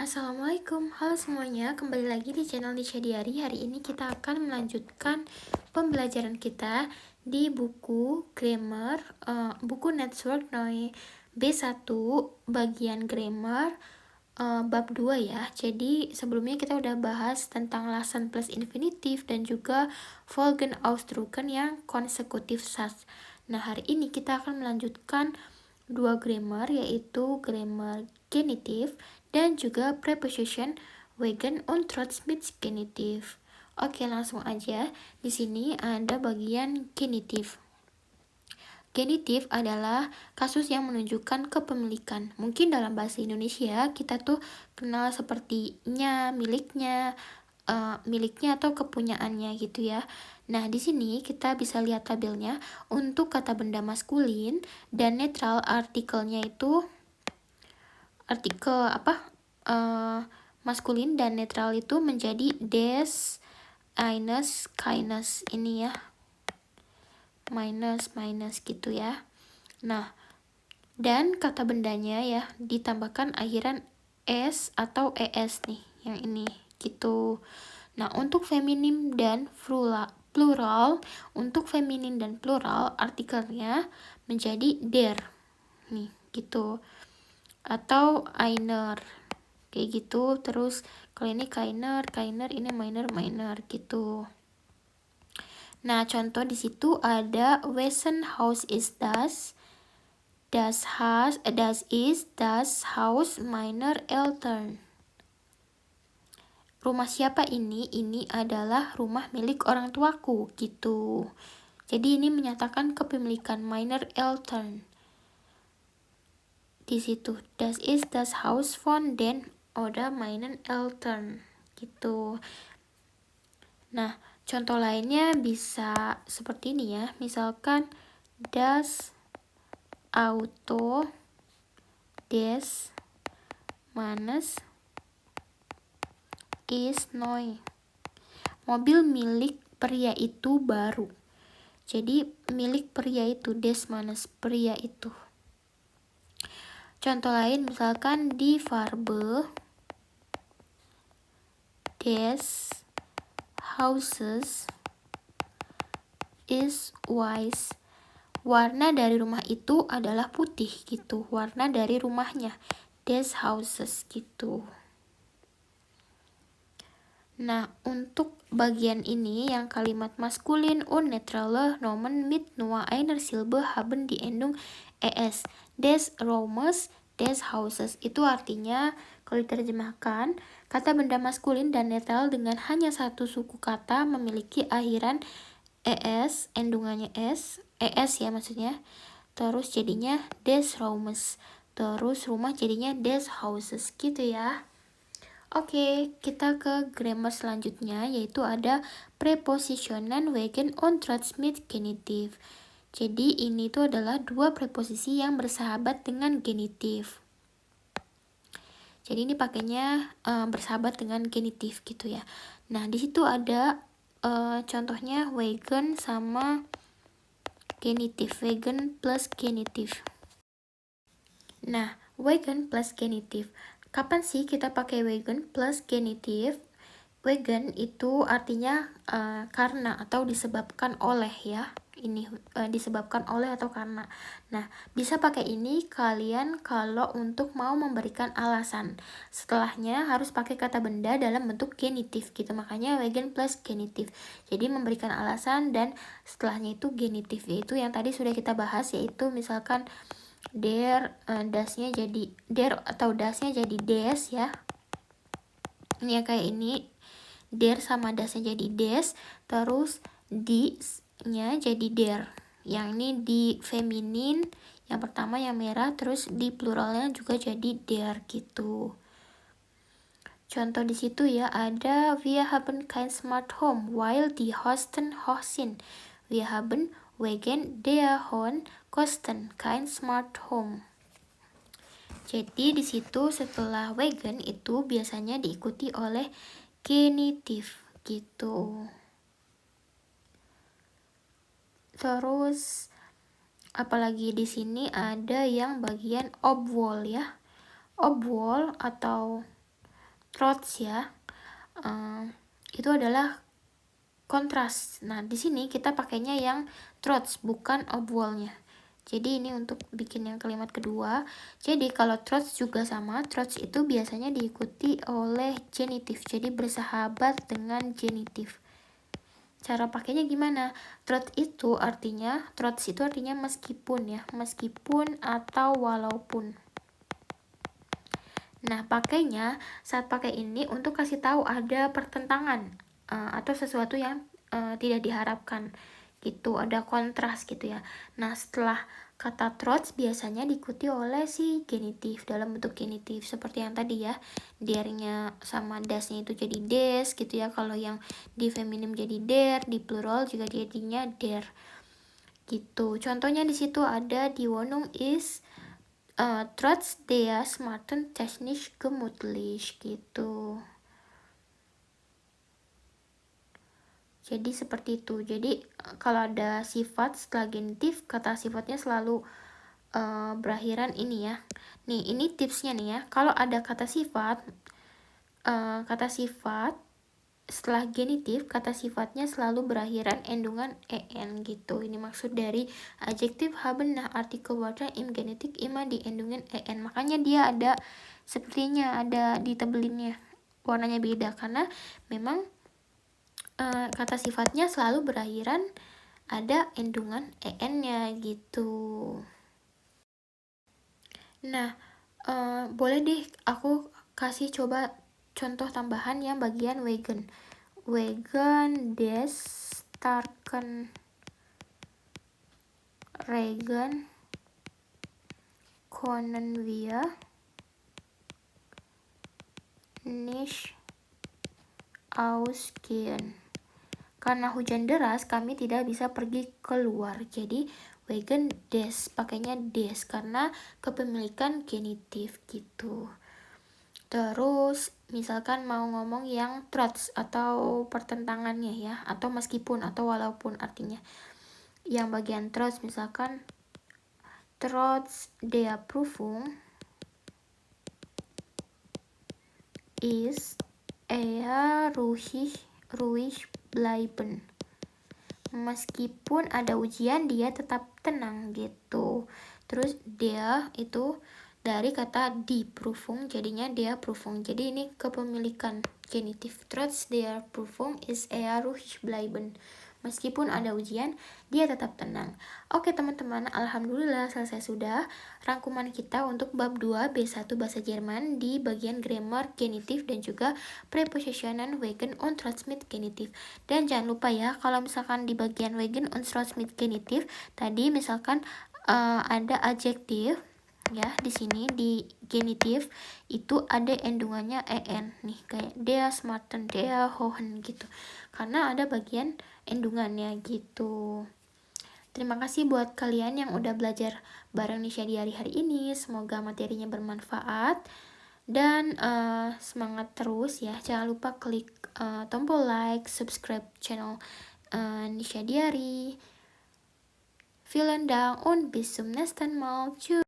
Assalamualaikum, halo semuanya, kembali lagi di channel Nisha Diary. Hari ini kita akan melanjutkan pembelajaran kita di buku grammar, buku Network Noi B1 bagian grammar bab 2 ya. Jadi sebelumnya kita udah bahas tentang lasan plus infinitif dan juga Folgenausdrucken yang konsekutif Satz. Nah, hari ini kita akan melanjutkan dua grammar, yaitu grammar genitif dan juga preposition wegen und trotz genitif. Oke, langsung aja. Di sini ada bagian genitif. Genitif adalah kasus yang menunjukkan kepemilikan. Mungkin dalam bahasa Indonesia kita tuh kenal seperti nya, miliknya, miliknya atau kepunyaannya gitu ya. Nah, di sini kita bisa lihat tabelnya. Untuk kata benda maskulin dan netral, artikelnya itu artikel maskulin dan netral itu menjadi des, eines, keines ini ya. Minus gitu ya. Nah, dan kata bendanya ya ditambahkan akhiran s atau es nih, yang ini gitu. Nah, untuk feminin dan plural, untuk feminin dan plural artikelnya menjadi der. Nih, gitu. Atau einer. Kayak gitu. Terus kalau ini keiner, ini minor gitu. Nah, contoh di situ ada wessen Haus ist das? Das ist das Haus meiner Eltern. Rumah siapa ini? Ini adalah rumah milik orang tuaku, gitu. Jadi ini menyatakan kepemilikan meiner Eltern. Di situ, das ist das Haus von den oder meinen Eltern, gitu. Nah, contoh lainnya bisa seperti ini ya. Misalkan das Auto des Mannes is neu. Mobil milik pria itu baru. Jadi milik pria itu des Mannes, pria itu. Contoh lain misalkan di Farbe des Hauses is weiß. Warna dari rumah itu adalah putih gitu. Warna dari rumahnya des Hauses gitu. Nah, untuk bagian ini yang kalimat maskulin und neutrale Nomen mit nur einer Silbe haben die Endung es. Des Raumes, des Hauses. Itu artinya kalau diterjemahkan, kata benda maskulin dan netral dengan hanya satu suku kata memiliki akhiran es, endungannya es ya maksudnya. Terus jadinya des Raumes. Terus rumah jadinya des Hauses gitu ya. Oke, kita ke grammar selanjutnya, yaitu ada prepositionen wegen und trotz genitif. Jadi ini tuh adalah dua preposisi yang bersahabat dengan genitif. Jadi ini pakainya bersahabat dengan genitif gitu ya. Nah, di situ ada contohnya wegen sama genitif, wegen plus genitif. Nah, wegen plus genitif. Kapan sih kita pakai wegen plus genitif? Wegen itu artinya karena atau disebabkan oleh ya. Ini disebabkan oleh atau karena. Nah, bisa pakai ini kalian kalau untuk mau memberikan alasan. Setelahnya harus pakai kata benda dalam bentuk genitif gitu. Makanya wegen plus genitif. Jadi memberikan alasan dan setelahnya itu genitif, yaitu yang tadi sudah kita bahas, yaitu misalkan der, dasnya jadi der atau dasnya jadi des ya. Ini ya kayak ini, der sama dasnya jadi des, terus di-nya jadi der. Yang ini di feminin, yang pertama yang merah, terus di pluralnya juga jadi der gitu. Contoh di situ ya ada wir haben kein smart home weil die Kosten hoch sind. Wir haben wegen der hohen Kosten kein smart home. Jadi di situ setelah wegen itu biasanya diikuti oleh genitif gitu. Terus apalagi di sini ada yang bagian obwohl ya. Obwohl atau trots ya. Itu adalah kontras. Nah, di sini kita pakainya yang trots, bukan obwolnya. Jadi ini untuk bikin yang kalimat kedua. Jadi kalau trots juga sama, trots itu biasanya diikuti oleh genitif. Jadi bersahabat dengan genitif. Cara pakainya gimana? Trots itu artinya meskipun ya, meskipun atau walaupun. Nah, pakainya saat pakai ini untuk kasih tahu ada pertentangan atau sesuatu yang tidak diharapkan gitu, ada kontras gitu ya. Nah, setelah kata trots biasanya diikuti oleh si genitif dalam bentuk genitif seperti yang tadi ya, der-nya sama das-nya itu jadi des gitu ya. Kalau yang di feminim jadi der, di plural juga jadinya der gitu. Contohnya di situ ada die Wohnung ist trotz der smarten technisch gemütlich gitu. Jadi seperti itu. Jadi kalau ada sifat setelah genitif, kata sifatnya selalu berakhiran ini ya. Nih, ini tipsnya nih ya. Kalau ada kata sifat setelah genitif, kata sifatnya selalu berakhiran endungan en gitu. Ini maksud dari adjektif haben nach Artikel Wörter im Genitiv immer di endungan en. Makanya dia ada sepertinya ada ditebelinnya, warnanya beda karena memang kata sifatnya selalu berakhiran ada endungan en-nya gitu. Nah, boleh deh aku kasih coba contoh tambahan yang bagian wegen. Wegen des starken Regen können wir nicht ausgehen. Karena hujan deras, kami tidak bisa pergi keluar. Jadi wegen des, pakainya des karena kepemilikan genitif gitu. Terus misalkan mau ngomong yang trots atau pertentangannya ya, atau meskipun atau walaupun artinya. Yang bagian trots misalkan trotz der Prüfung ist ruhig bleiben. Meskipun ada ujian dia tetap tenang gitu. Terus dia itu dari kata die Prüfung jadinya der Prüfung. Jadi ini kepemilikan genitif. Trotz der Prüfung ist ruhig bleiben. Meskipun ada ujian, dia tetap tenang. Oke teman-teman, alhamdulillah selesai sudah rangkuman kita untuk bab 2 B1 bahasa Jerman di bagian grammar, genitif dan juga prepositionen wegen und transmit genitif. Dan jangan lupa ya, kalau misalkan di bagian wegen und transmit genitif tadi misalkan ada adjektif ya, di sini di genitif itu ada endungannya en nih, kayak der smarten, der hohen gitu, karena ada bagian endungannya gitu. Terima kasih buat kalian yang udah belajar bareng Nisha di hari-hari ini. Semoga materinya bermanfaat dan semangat terus ya. Jangan lupa klik tombol like, subscribe channel Nisha Diary. Vielen Dank und bis zum nächsten Mal. Tschüss.